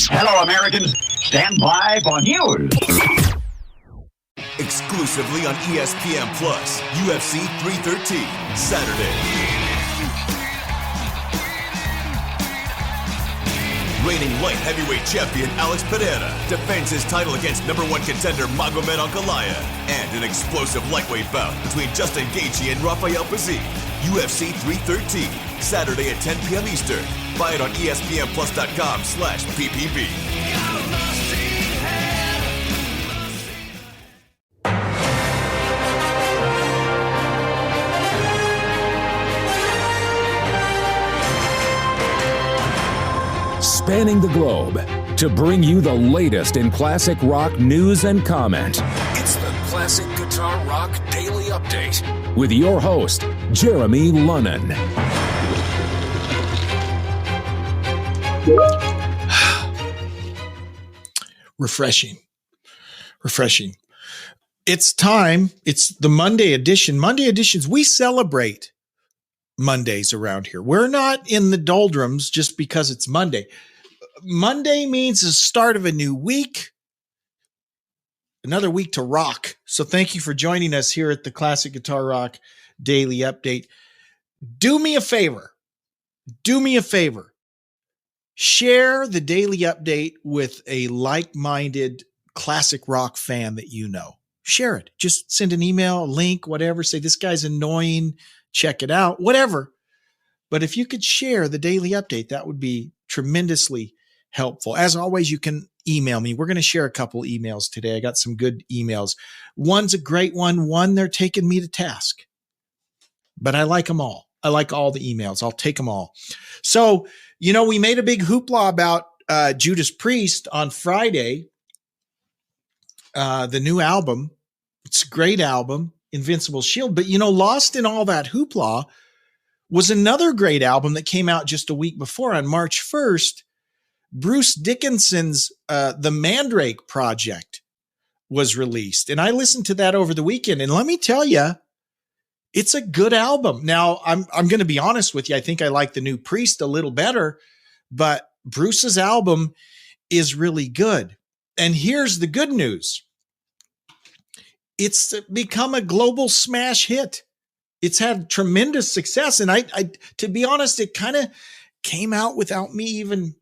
Hello, Americans. Stand by for news. Exclusively on ESPN Plus, UFC 313, Saturday. Reigning light heavyweight champion Alex Pereira defends his title against number one contender Magomed Ankalaev, and an explosive lightweight bout between Justin Gaethje and Rafael Pazzi. UFC 313, Saturday at 10 p.m. Eastern. Buy it on ESPNPlus.com/PPV. Spanning the globe to bring you the latest in classic rock news and comment. It's the Classic Guitar Rock Daily Update with your host, Jeremy Lunnan. Refreshing. It's time. It's the Monday edition. Monday editions, we celebrate Mondays around here. We're not in the doldrums just because it's Monday. Monday means the start of a new week, another week to rock. So thank you for joining us here at the Classic Guitar Rock Daily Update. Do me a favor. Share the daily update with a like-minded classic rock fan that you know. Share it. Just send an email, a link, whatever. Say, this guy's annoying. Check it out, whatever. But if you could share the daily update, that would be tremendously helpful. As always, you can email me. We're going to share a couple emails today. I got some good emails. One's a great one. One, they're taking me to task. But I like them all. I like all the emails. I'll take them all. So, we made a big hoopla about Judas Priest on Friday. The new album. It's a great album, Invincible Shield. But, lost in all that hoopla was another great album that came out just a week before on March 1st. Bruce Dickinson's The Mandrake Project was released. And I listened to that over the weekend. And let me tell you, it's a good album. Now, I'm going to be honest with you. I think I like the new Priest a little better, but Bruce's album is really good. And here's the good news. It's become a global smash hit. It's had tremendous success. And I to be honest, it kind of came out without me even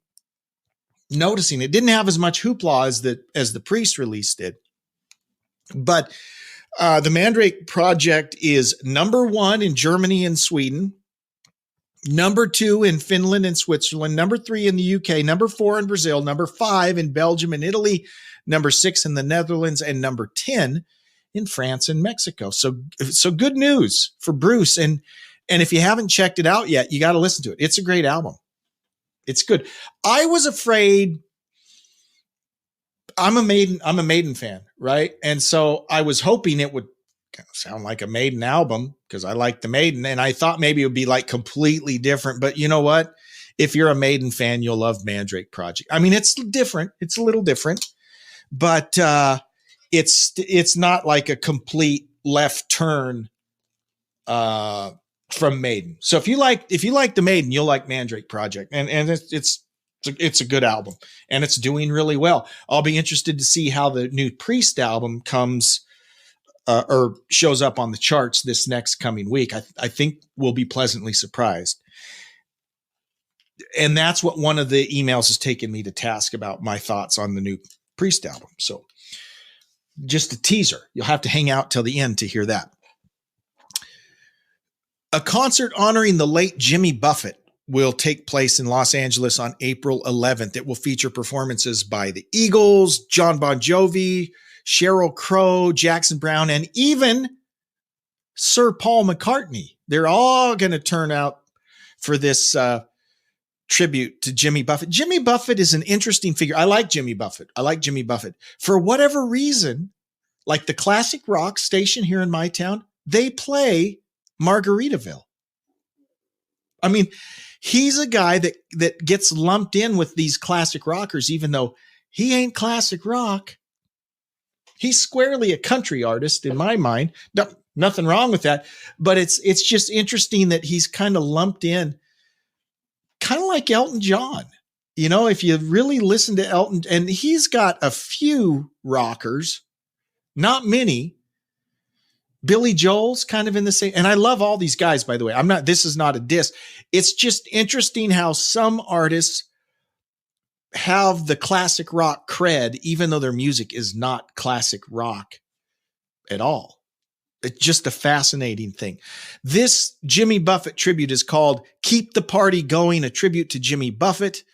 noticing. It didn't have as much hoopla as the Priest release did. But the Mandrake Project is number 1 in Germany and Sweden, number 2 in Finland and Switzerland, number 3 in the UK, number 4 in Brazil, number 5 in Belgium and Italy, number 6 in the Netherlands, and number 10 in France and Mexico. So good news for Bruce. And if you haven't checked it out yet, you got to listen to it. It's a great album. It's good. I was afraid. I'm a Maiden fan, right? And so I was hoping it would kind of sound like a Maiden album because I like the Maiden, and I thought maybe it would be like completely different. But you know what? If you're a Maiden fan, you'll love Mandrake Project. I mean, it's different. It's a little different, but it's not like a complete left turn from Maiden. So if you like the Maiden, you'll like Mandrake Project, and it's a good album, and it's doing really well. I'll be interested to see how the new Priest album comes or shows up on the charts this next coming week. I think we'll be pleasantly surprised. And that's what one of the emails has taken me to task about, my thoughts on the new Priest album. So just a teaser. You'll have to hang out till the end to hear that. A concert honoring the late Jimmy Buffett will take place in Los Angeles on April 11th. It will feature performances by the Eagles, John Bon Jovi, Sheryl Crow, Jackson Browne, and even Sir Paul McCartney. They're all going to turn out for this tribute to Jimmy Buffett. Jimmy Buffett is an interesting figure. I like Jimmy Buffett. For whatever reason, like the classic rock station here in my town, they play Margaritaville. I mean, he's a guy that gets lumped in with these classic rockers, even though he ain't classic rock. He's squarely a country artist in my mind. No, nothing wrong with that. But it's just interesting that he's kind of lumped in, kind of like Elton John. if you really listen to Elton, and he's got a few rockers, not many. Billy Joel's kind of in the same, and I love all these guys, by the way. This is not a diss. It's just interesting how some artists have the classic rock cred, even though their music is not classic rock at all. It's just a fascinating thing. This Jimmy Buffett tribute is called Keep the Party Going, a tribute to Jimmy Buffett.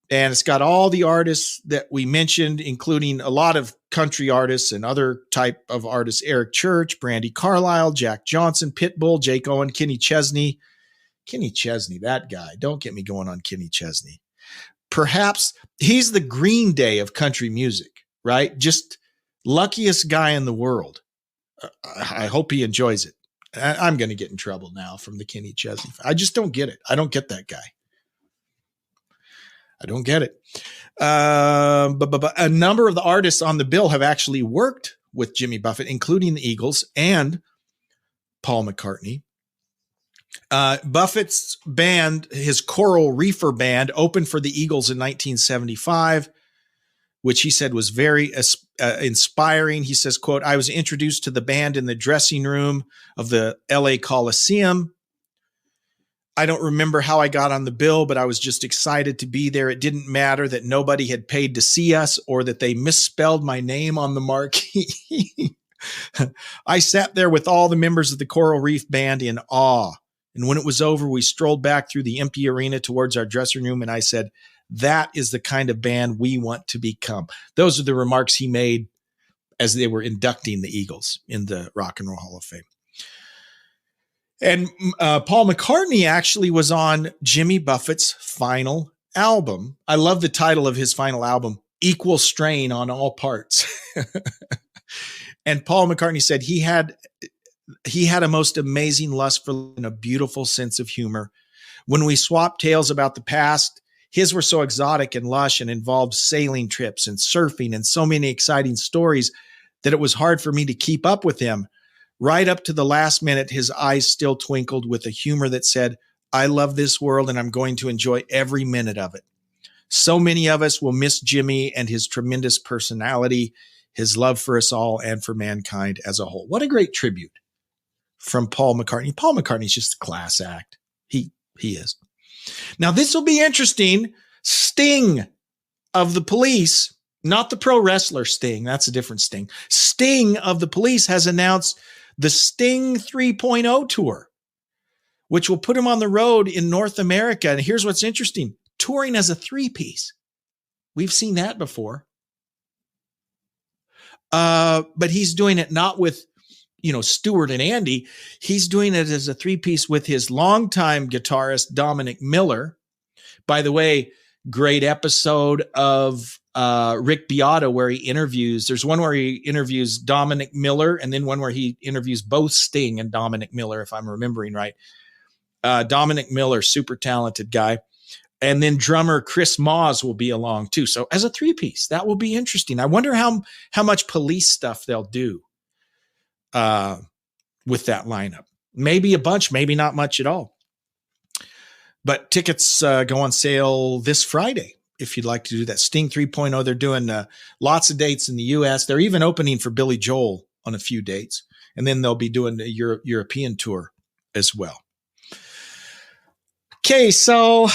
And it's got all the artists that we mentioned, including a lot of country artists and other type of artists, Eric Church, Brandi Carlile, Jack Johnson, Pitbull, Jake Owen, Kenny Chesney. Kenny Chesney, that guy. Don't get me going on Kenny Chesney. Perhaps he's the Green Day of country music, right? Just luckiest guy in the world. I hope he enjoys it. I'm going to get in trouble now from the Kenny Chesney. I just don't get it. I don't get that guy. I don't get it. But a number of the artists on the bill have actually worked with Jimmy Buffett, including the Eagles and Paul McCartney. Buffett's band, his Coral Reefer Band, opened for the Eagles in 1975, which he said was very inspiring. He says, quote, "I was introduced to the band in the dressing room of the LA Coliseum. I don't remember how I got on the bill, but I was just excited to be there. It didn't matter that nobody had paid to see us or that they misspelled my name on the marquee. I sat there with all the members of the Coral Reef Band in awe. And when it was over, we strolled back through the empty arena towards our dressing room. And I said, that is the kind of band we want to become." Those are the remarks he made as they were inducting the Eagles in the Rock and Roll Hall of Fame. And Paul McCartney actually was on Jimmy Buffett's final album. I love the title of his final album, Equal Strain on All Parts. And Paul McCartney said he had a most amazing lust for and a beautiful sense of humor. When we swapped tales about the past, his were so exotic and lush and involved sailing trips and surfing and so many exciting stories that it was hard for me to keep up with him. Right up to the last minute, his eyes still twinkled with a humor that said, "I love this world and I'm going to enjoy every minute of it." So many of us will miss Jimmy and his tremendous personality, his love for us all and for mankind as a whole. What a great tribute from Paul McCartney. Paul McCartney's just a class act. He is. Now, this will be interesting. Sting of the Police, not the pro wrestler Sting, that's a different Sting. Sting of the Police has announced the Sting 3.0 tour, which will put him on the road in North America. And here's what's interesting, touring as a three-piece. We've seen that before. But he's doing it not with, Stewart and Andy. He's doing it as a three-piece with his longtime guitarist, Dominic Miller. By the way, great episode of Rick Beato where he interviews. There's one where he interviews Dominic Miller and then one where he interviews both Sting and Dominic Miller, if I'm remembering right. Dominic Miller, super talented guy. And then drummer Chris Moz will be along too. So as a three-piece, that will be interesting. I wonder how much Police stuff they'll do with that lineup. Maybe a bunch, maybe not much at all. But tickets go on sale this Friday if you'd like to do that. Sting 3.0, they're doing lots of dates in the U.S. They're even opening for Billy Joel on a few dates. And then they'll be doing a European tour as well. Okay, so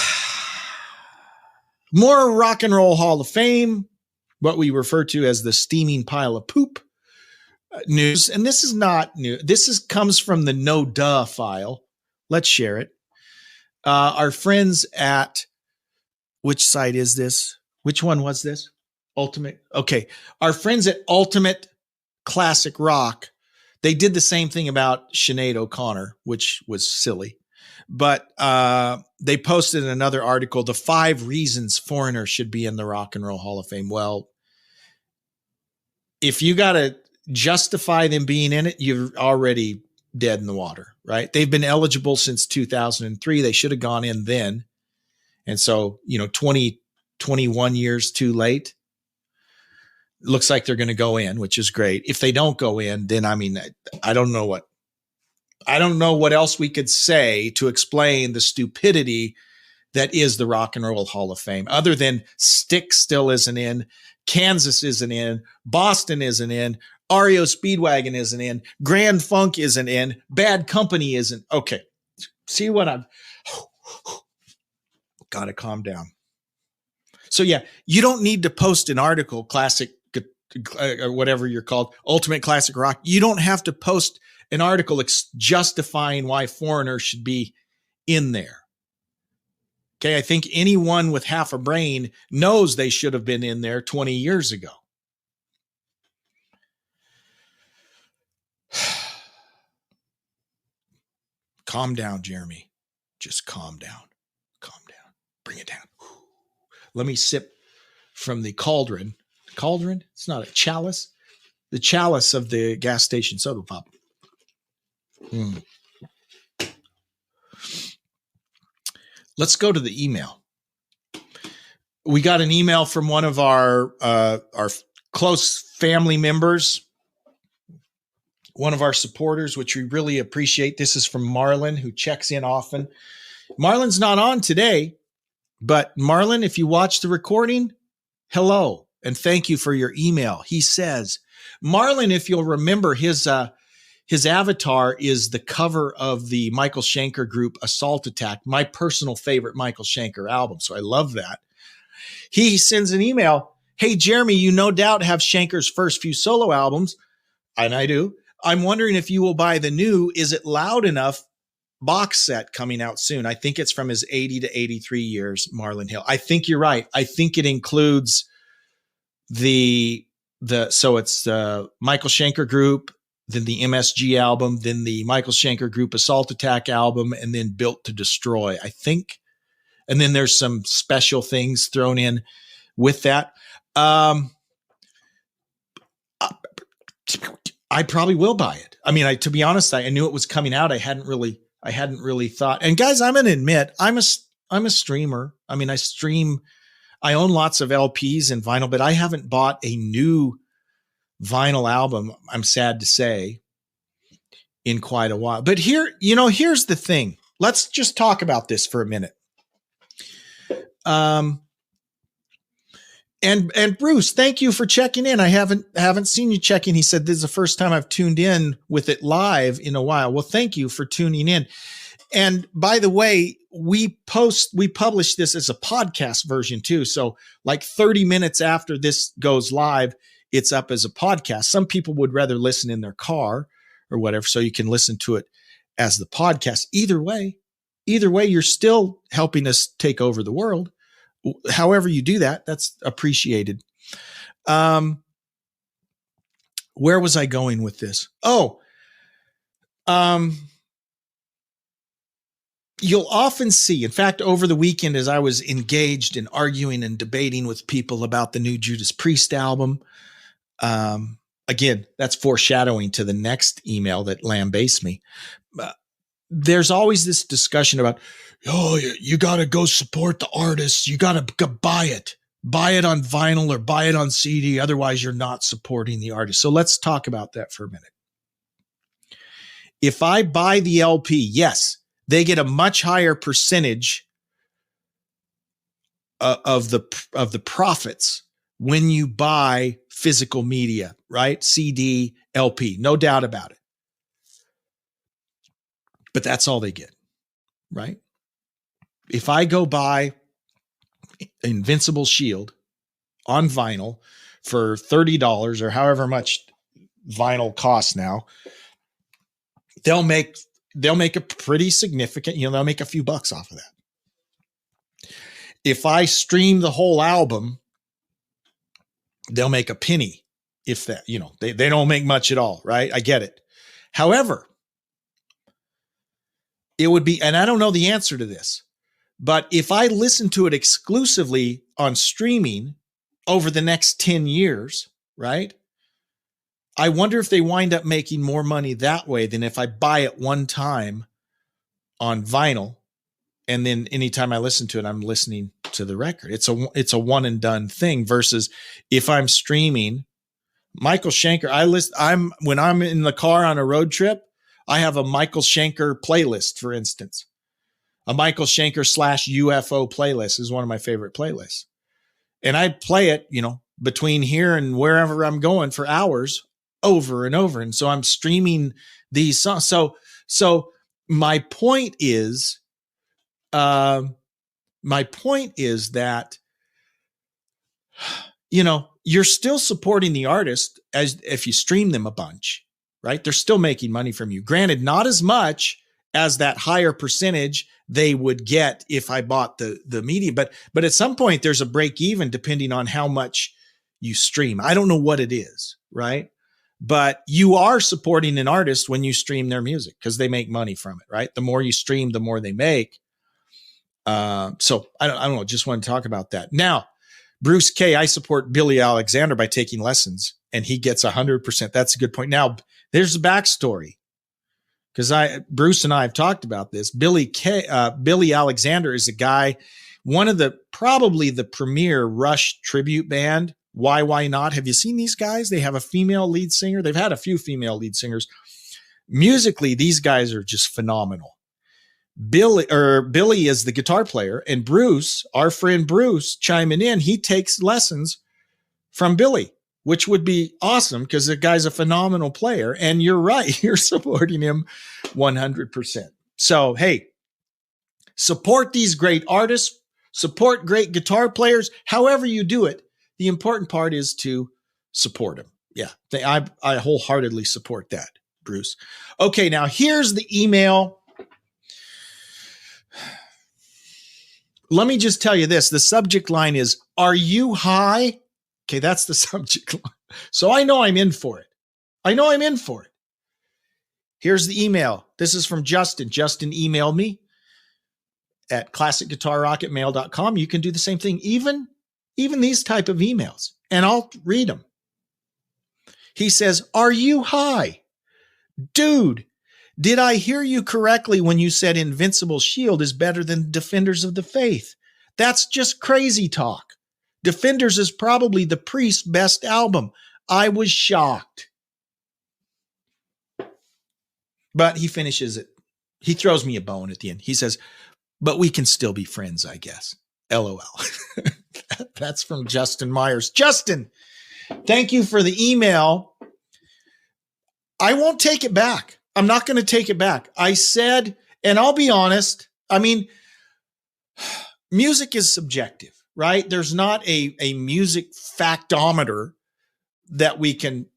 more Rock and Roll Hall of Fame, what we refer to as the steaming pile of poop news. And this is not new. This comes from the No Duh file. Let's share it. Our friends at, which site is this? Which one was this? Ultimate. Okay. Our friends at Ultimate Classic Rock, they did the same thing about Sinead O'Connor, which was silly. But they posted another article, the 5 reasons foreigners should be in the Rock and Roll Hall of Fame. Well, if you got to justify them being in it, you're already dead in the water, right? They've been eligible since 2003. They should have gone in then. And so, 21 years too late. Looks like they're going to go in, which is great. If they don't go in, then I don't know what else we could say to explain the stupidity that is the Rock and Roll Hall of Fame, other than Styx still isn't in, Kansas isn't in, Boston isn't in, REO Speedwagon isn't in, Grand Funk isn't in, Bad Company isn't. Okay. See what I've got to calm down. So yeah, you don't need to post an article, classic or whatever you're called, Ultimate Classic Rock. You don't have to post an article justifying why Foreigner should be in there. Okay, I think anyone with half a brain knows they should have been in there 20 years ago. Calm down, Jeremy. Just calm down. Calm down. Bring it down. Let me sip from the cauldron. Cauldron? It's not a chalice. The chalice of the gas station soda pop. Let's go to the email. We got an email from one of our close family members, one of our supporters, which we really appreciate. This is from Marlon, who checks in often. Marlon's not on today, but Marlon, if you watch the recording, hello, and thank you for your email. He says, Marlon, if you'll remember, his avatar is the cover of the Michael Schenker group Assault Attack, my personal favorite Michael Schenker album. So I love that. He sends an email. Hey, Jeremy, you no doubt have Schenker's first few solo albums. And I do. I'm wondering if you will buy the new Is It Loud Enough box set coming out soon. I think it's from his 80 to 83 years, Marlon Hill. I think you're right. I think it includes so it's the Michael Schenker group, then the MSG album, then the Michael Schenker group Assault Attack album, and then Built to Destroy, I think. And then there's some special things thrown in with that. I probably will buy it. I mean, to be honest, I knew it was coming out. I hadn't really thought. And guys, I'm going to admit, I'm a streamer. I mean, I own lots of LPs and vinyl, but I haven't bought a new vinyl album, I'm sad to say, in quite a while. But here's the thing. Let's just talk about this for a minute. And Bruce, thank you for checking in. I haven't seen you check in. He said, this is the first time I've tuned in with it live in a while. Well, thank you for tuning in. And by the way, we publish this as a podcast version too. So like 30 minutes after this goes live, it's up as a podcast. Some people would rather listen in their car or whatever, so you can listen to it as the podcast. Either way, you're still helping us take over the world. However you do that, that's appreciated. Where was I going with this? You'll often see, in fact, over the weekend, as I was engaged in arguing and debating with people about the new Judas Priest album, again, that's foreshadowing to the next email that lambastes me. There's always this discussion about, you got to go support the artists. You got to buy it on vinyl or buy it on CD. Otherwise, you're not supporting the artist. So let's talk about that for a minute. If I buy the LP, yes, they get a much higher percentage of the profits when you buy physical media, right? CD, LP, no doubt about it. But that's all they get, right? If I go buy Invincible Shield on vinyl for $30 or however much vinyl costs now, they'll make a pretty significant, they'll make a few bucks off of that. If I stream the whole album, they'll make a penny. If that, they don't make much at all, right? I get it. However, it would be, and I don't know the answer to this, but if I listen to it exclusively on streaming over the next 10 years, right? I wonder if they wind up making more money that way than if I buy it one time on vinyl. And then anytime I listen to it, I'm listening to the record. It's a one and done thing versus if I'm streaming Michael Schenker. When I'm in the car on a road trip, I have a Michael Schenker playlist, for instance. A Michael Schenker / UFO playlist is one of my favorite playlists. And I play it, between here and wherever I'm going for hours over and over. And so I'm streaming these songs. So my point is that, you're still supporting the artist as if you stream them a bunch, right? They're still making money from you. Granted, not as much as that higher percentage they would get if I bought the media, but at some point there's a break even depending on how much you stream. I don't know what it is, right? But you are supporting an artist when you stream their music because they make money from it, right? The more you stream, the more they make. So I don't know. Just want to talk about that. Now, Bruce K, I support Billy Alexander by taking lessons, and he gets 100%. That's a good point. Now, there's the backstory because Bruce and I have talked about this. Billy Alexander is a guy, one of probably the premier Rush tribute band. Why Not? Have you seen these guys? They have a female lead singer. They've had a few female lead singers. Musically, these guys are just phenomenal. Billy is the guitar player, and Bruce, our friend Bruce, chiming in, he takes lessons from Billy, which would be awesome because the guy's a phenomenal player. And you're right, you're supporting him 100%. So, hey, support these great artists, support great guitar players, however you do it. The important part is to support them. Yeah, I wholeheartedly support that, Bruce. Okay, now here's the email. Let me just tell you this. The subject line is, are you high? Okay, that's the subject line. So I know I'm in for it. Here's the email. This is from Justin. Justin emailed me at classicguitarrock@mail.com. You can do the same thing. Even these type of emails, and I'll read them. He says, are you high? Dude, did I hear you correctly when you said Invincible Shield is better than Defenders of the Faith? That's just crazy talk. Defenders is probably the Priest's best album. I was shocked. But he finishes it. He throws me a bone at the end. He says, but we can still be friends, I guess. LOL. That's from Justin Myers. Justin, thank you for the email. I won't take it back. I'm not going to take it back. I said, and I'll be honest, music is subjective, right? There's not a music factometer that we can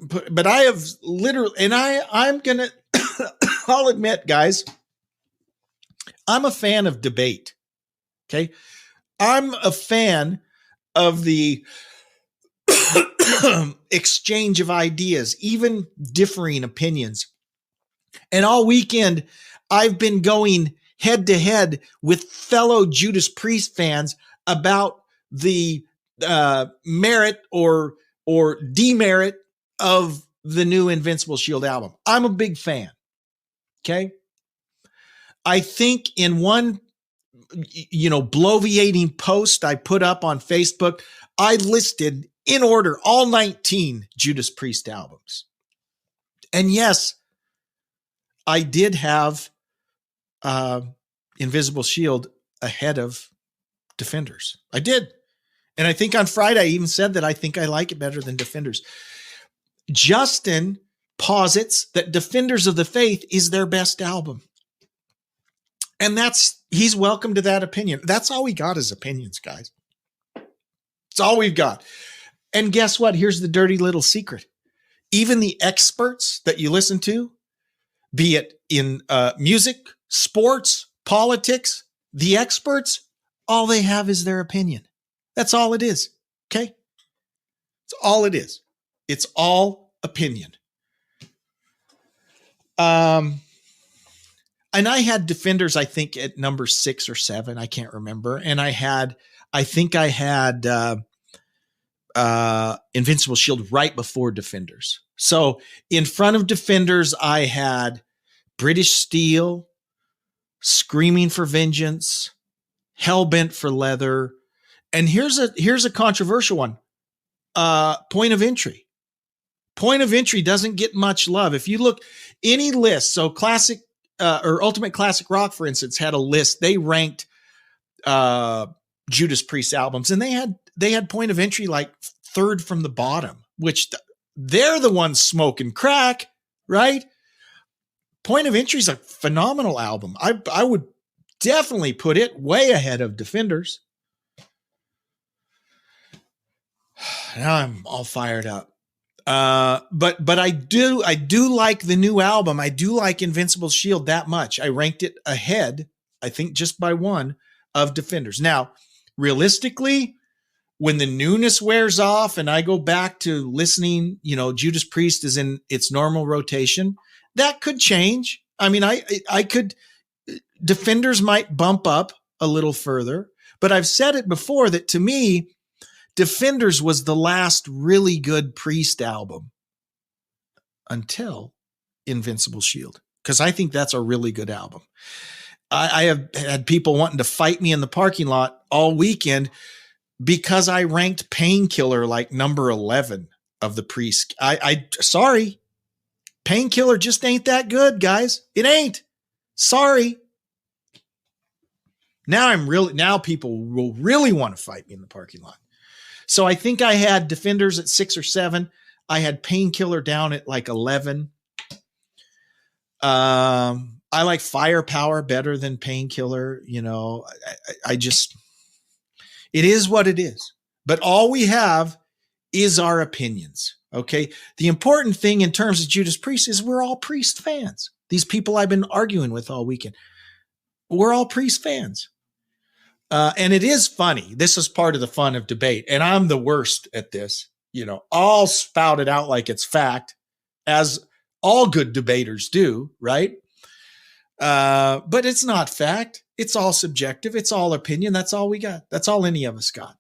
put, but I have literally, and I'm going to, I'll admit, guys, I'm a fan of debate. Okay. I'm a fan of the exchange of ideas, even differing opinions. And all weekend, I've been going head to head with fellow Judas Priest fans about the merit or demerit of the new Invincible Shield album. I'm a big fan. Okay. I think in one, bloviating post I put up on Facebook, I listed in order all 19 Judas Priest albums. And yes, I did have Invisible Shield ahead of Defenders. I did. And I think on Friday, I even said that I think I like it better than Defenders. Justin posits that Defenders of the Faith is their best album. And he's welcome to that opinion. That's all we got is opinions, guys. It's all we've got. And guess what? Here's the dirty little secret. Even the experts that you listen to, be it in music, sports, politics, the experts, all they have is their opinion. That's all it is. Okay? It's all it is. It's all opinion. And I had Defenders, I think, at number 6 or 7. I can't remember. And I think I had Invincible Shield right before Defenders. So in front of Defenders, I had British Steel, Screaming for Vengeance, Hellbent for Leather. And here's a controversial one. Point of Entry. Point of Entry doesn't get much love. If you look any list, so classic or Ultimate Classic Rock, for instance, had a list. They ranked Judas Priest albums, and they had Point of Entry like third from the bottom, which they're the ones smoking crack, right? Point of Entry is a phenomenal album. I would definitely put it way ahead of Defenders. Now I'm all fired up. But I do like the new album. I do like Invincible Shield that much. I ranked it ahead, I think just by one, of Defenders. Now, realistically, when the newness wears off and I go back to listening, Judas Priest is in its normal rotation, that could change. I mean, I could, Defenders might bump up a little further, but I've said it before that to me, Defenders was the last really good Priest album until Invincible Shield, because I think that's a really good album. I have had people wanting to fight me in the parking lot all weekend because I ranked Painkiller like number 11 of the Priest. Sorry, Painkiller just ain't that good, guys. It ain't. Sorry. Now people will really want to fight me in the parking lot. So I think I had Defenders at 6 or 7. I had Painkiller down at like 11. I like Firepower better than Painkiller. I just, it is what it is. But all we have is our opinions. Okay. The important thing in terms of Judas Priest is we're all Priest fans. These people I've been arguing with all weekend, we're all Priest fans. And it is funny. This is part of the fun of debate. And I'm the worst at this. I'll spout it out like it's fact, as all good debaters do, right? But it's not fact. It's all subjective. It's all opinion. That's all we got. That's all any of us got.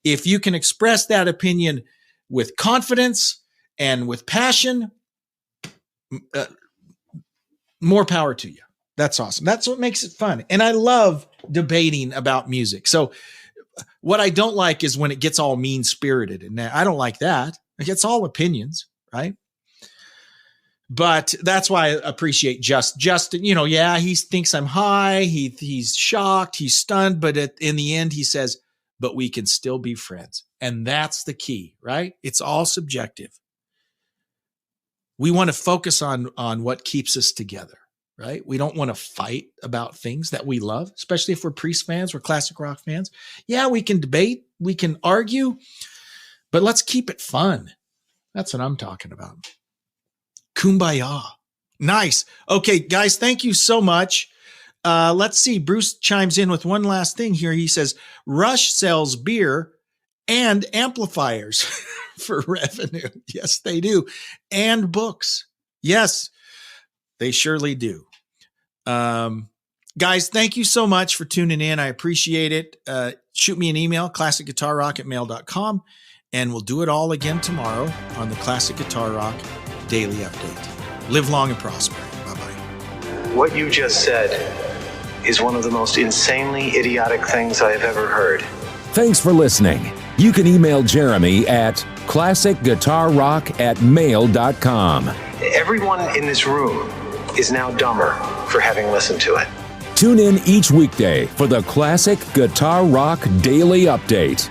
If you can express that opinion with confidence and with passion, more power to you. That's awesome. That's what makes it fun. And I love debating about music. So what I don't like is when it gets all mean-spirited, and I don't like that. It's all opinions, right? But that's why I appreciate Justin. He thinks I'm high. He's shocked. He's stunned. But in the end, he says, but we can still be friends. And that's the key, right? It's all subjective. We want to focus on what keeps us together. Right? We don't want to fight about things that we love, especially if we're Priest fans, we're classic rock fans. Yeah, we can debate, we can argue, but let's keep it fun. That's what I'm talking about. Kumbaya. Nice. Okay, guys, thank you so much. Let's see. Bruce chimes in with one last thing here. He says, Rush sells beer and amplifiers for revenue. Yes, they do. And books. Yes, they surely do. Guys, thank you so much for tuning in. I appreciate it. Shoot me an email, classicguitarrock@mail.com, and we'll do it all again tomorrow on the Classic Guitar Rock Daily Update. Live long and prosper. Bye-bye. What you just said is one of the most insanely idiotic things I have ever heard. Thanks for listening. You can email Jeremy at classicguitarrock@mail.com. Everyone in this room is now dumber for having listened to it. Tune in each weekday for the Classic Guitar Rock Daily Update.